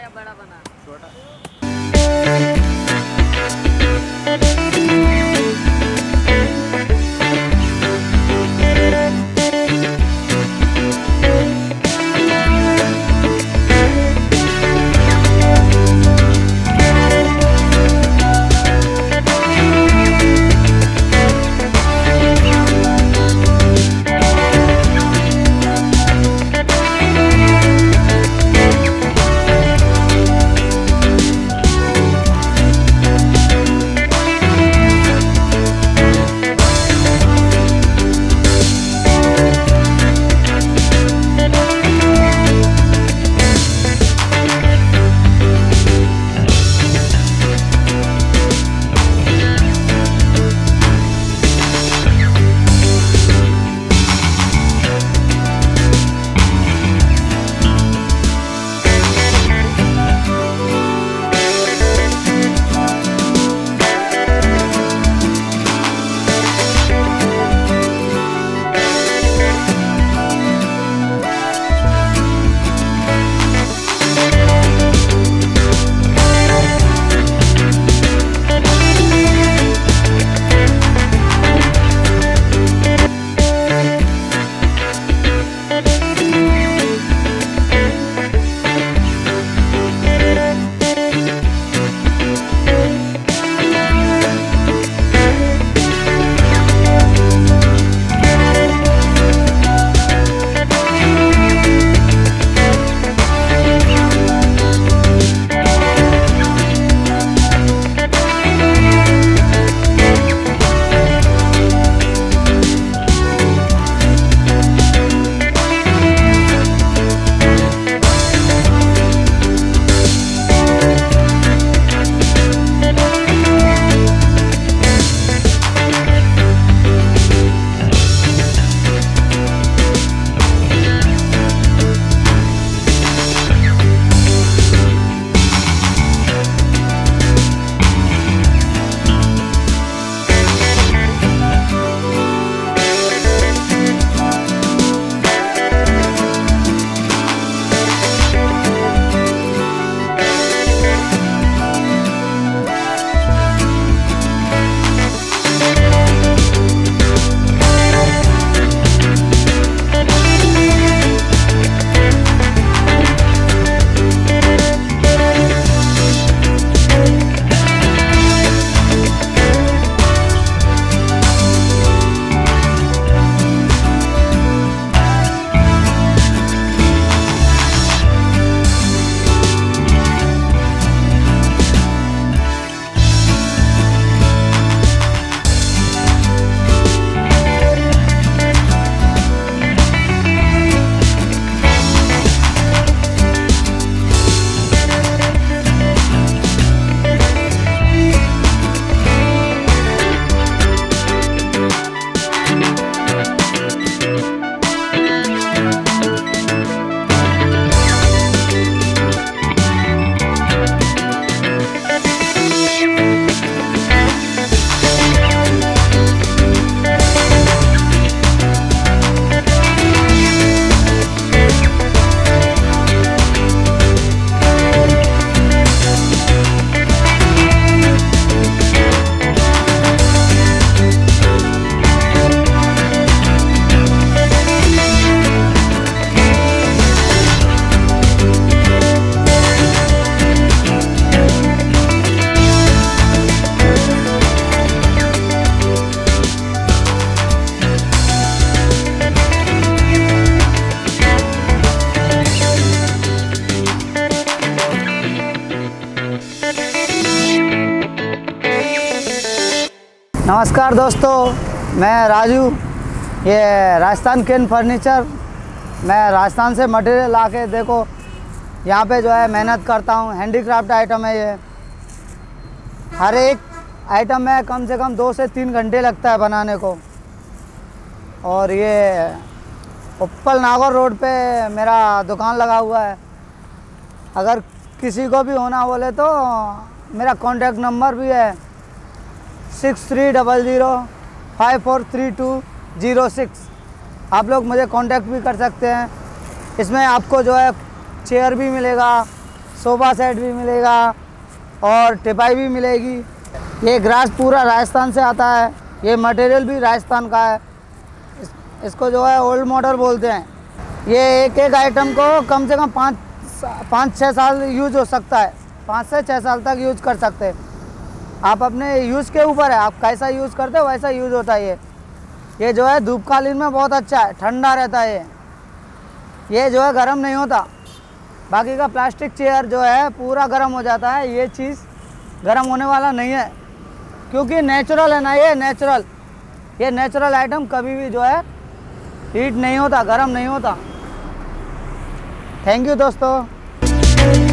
या बड़ा बना? छोटा। नमस्कार दोस्तों, मैं राजू। ये राजस्थान केन फर्नीचर, मैं राजस्थान से मटेरियल ला के देखो यहाँ पे जो है मेहनत करता हूँ। हैंडीक्राफ्ट आइटम है ये। हर एक आइटम में कम से कम 2 से 3 घंटे लगता है बनाने को। और ये उप्पल नागौर रोड पे मेरा दुकान लगा हुआ है। अगर किसी को भी होना बोले तो मेरा कॉन्टैक्ट नंबर भी है 6300543206। आप लोग मुझे कांटेक्ट भी कर सकते हैं। इसमें आपको जो है चेयर भी मिलेगा, सोफ़ा सेट भी मिलेगा और टिपाई भी मिलेगी। ये ग्रास पूरा राजस्थान से आता है, ये मटेरियल भी राजस्थान का है। इसको जो है ओल्ड मॉडल बोलते हैं। ये एक एक आइटम को कम से कम 5-6 साल यूज हो सकता है, 5 से 6 साल तक यूज कर सकते हैं। आप अपने यूज़ के ऊपर है, आप कैसा यूज़ करते हो वैसा यूज़ होता है। ये जो है धूपकालीन में बहुत अच्छा है, ठंडा रहता है। ये जो है गर्म नहीं होता। बाकी का प्लास्टिक चेयर जो है पूरा गर्म हो जाता है, ये चीज़ गर्म होने वाला नहीं है, क्योंकि नेचुरल है ना, ये नेचुरल आइटम कभी भी जो है हीट नहीं होता, गर्म नहीं होता। थैंक यू दोस्तों।